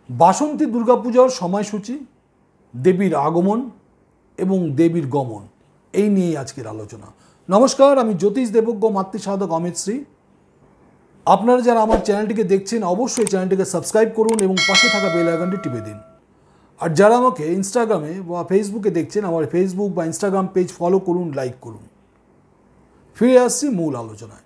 বাসন্তী দুর্গাপূজার সময়সূচি, দেবীর আগমন এবং দেবীর গমন, এই নিয়েই আজকের আলোচনা। নমস্কার, আমি জ্যোতিষ দেবজ্ঞ মাতৃসাধক অমিত শ্রী। আপনারা যারা আমার চ্যানেলটিকে দেখছেন অবশ্যই চ্যানেলটিকে সাবস্ক্রাইব করুন এবং পাশে থাকা বেল আইকনটি টিপে দিন। আর যারা আমাকে ইনস্টাগ্রামে বা ফেসবুকে দেখছেন, আমার ফেসবুক বা ইনস্টাগ্রাম পেজ ফলো করুন, লাইক করুন। ফিরে আসছি মূল আলোচনায়।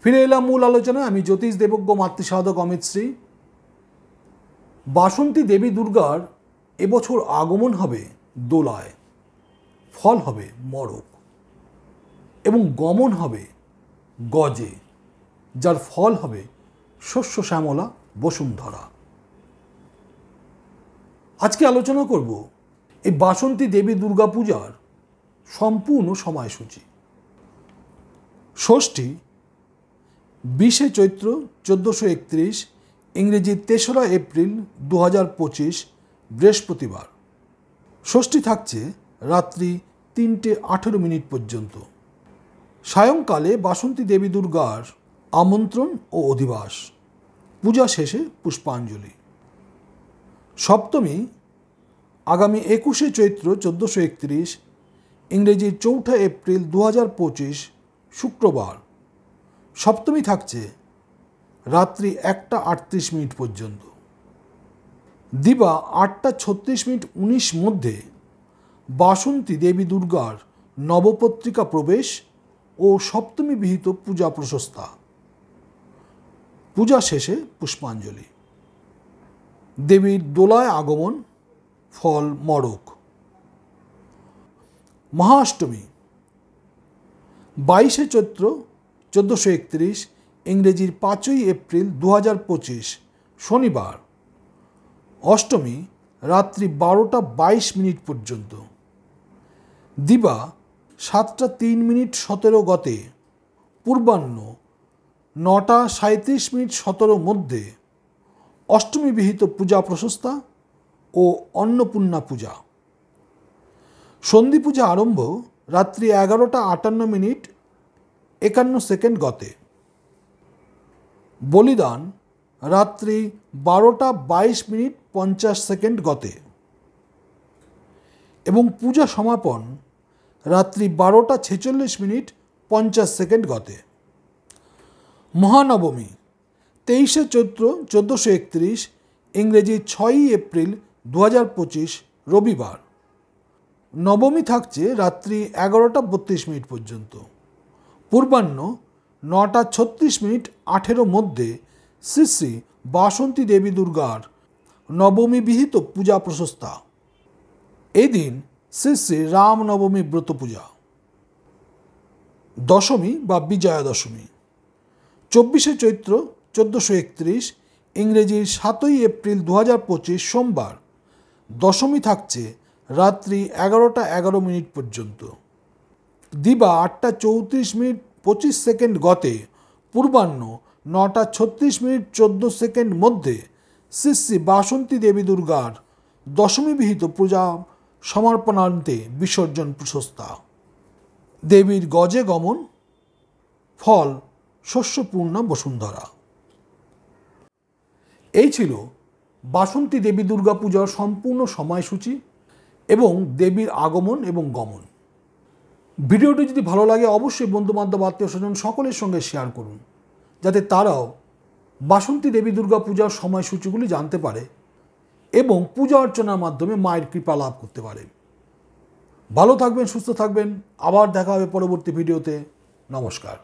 ফিরে এলাম মূল আলোচনায়। আমি জ্যোতিষ দেবজ্ঞ মাতৃসাধক অমিত শ্রী। বাসন্তী দেবী দুর্গার এবছর আগমন হবে দোলায়, ফল হবে মড়ক এবং গমন হবে গজে, যার ফল হবে শস্য শ্যামলা বসুন্ধরা। আজকে আলোচনা করব এই বাসন্তী দেবী দুর্গা পূজার সম্পূর্ণ সময়সূচি। ষষ্ঠী 20শে চৈত্র 1431, ইংরেজি 3রা এপ্রিল 2025, বৃহস্পতিবার। ষষ্ঠী থাকছে রাত্রি 3:18 পর্যন্ত। সায়ংকালে বাসন্তী দেবী দুর্গার আমন্ত্রণ ও অধিবাস, পূজা শেষে পুষ্পাঞ্জলি। সপ্তমী আগামী 21শে চৈত্র 1431, ইংরেজি 4ঠা এপ্রিল 2025, শুক্রবার। সপ্তমী থাকছে রাত্রি 1:38 পর্যন্ত। দিবা 8:36 মধ্যে বাসন্তী দেবী দুর্গার নবপত্রিকা প্রবেশ ও সপ্তমী বিহিত পূজা প্রশস্তা, পূজা শেষে পুষ্পাঞ্জলি। দেবীর দোলায় আগমন, ফল মড়ক। মহাষ্টমী 22শে চৈত্র 1431, ইংরেজির 5ই এপ্রিল 2025, শনিবার। অষ্টমী রাত্রি 12:22 পর্যন্ত। দিবা 7:03 গতে, পূর্বাহ্ন 9:37 মধ্যে অষ্টমী বিহিত পূজা প্রশস্তা ও অন্নপূর্ণা পূজা। সন্ধি পূজা আরম্ভ রাত্রি 11:58 গতে। বলিদান রাত্রি 12:22 গতে এবং পূজা সমাপন রাত্রি 12:46 গতে। মহানবমী 23শে চৈত্র 1431, ইংরেজি 6ই এপ্রিল 2025, রবিবার। নবমী থাকছে রাত্রি 11:32 পর্যন্ত। পূর্বাহ্ন 9:36 মধ্যে শ্রী শ্রী বাসন্তী দেবী দুর্গার নবমী বিহিত পূজা প্রশস্তা। এই দিন শ্রী শ্রী রামনবমী ব্রত পূজা। দশমী বা বিজয়া দশমী 24শে চৈত্র 1431, ইংরেজির 7ই এপ্রিল 2025, সোমবার। দশমী থাকছে রাত্রি 11:11 পর্যন্ত। দিবা 8:34 গতে, পূর্বাহ্ন 9:36 মধ্যে শ্রী শ্রী বাসন্তী দেবী দুর্গার দশমী বিহিত পূজা সমর্পণান্তে বিসর্জন প্রশস্তা। দেবীর গজে গমন, ফল শস্যপূর্ণা বসুন্ধরা। এই ছিল বাসন্তী দেবী দুর্গা পূজার সম্পূর্ণ সময়সূচি এবং দেবীর আগমন এবং গমন। ভিডিওটি যদি ভালো লাগে অবশ্যই বন্ধুবান্ধব, আত্মীয় স্বজন সকলের সঙ্গে শেয়ার করুন, যাতে তারাও বাসন্তী দেবী দুর্গা পূজার সময়সূচিগুলি জানতে পারে এবং পূজা অর্চনার মাধ্যমে মায়ের কৃপা লাভ করতে পারে। ভালো থাকবেন, সুস্থ থাকবেন। আবার দেখা হবে পরবর্তী ভিডিওতে। নমস্কার।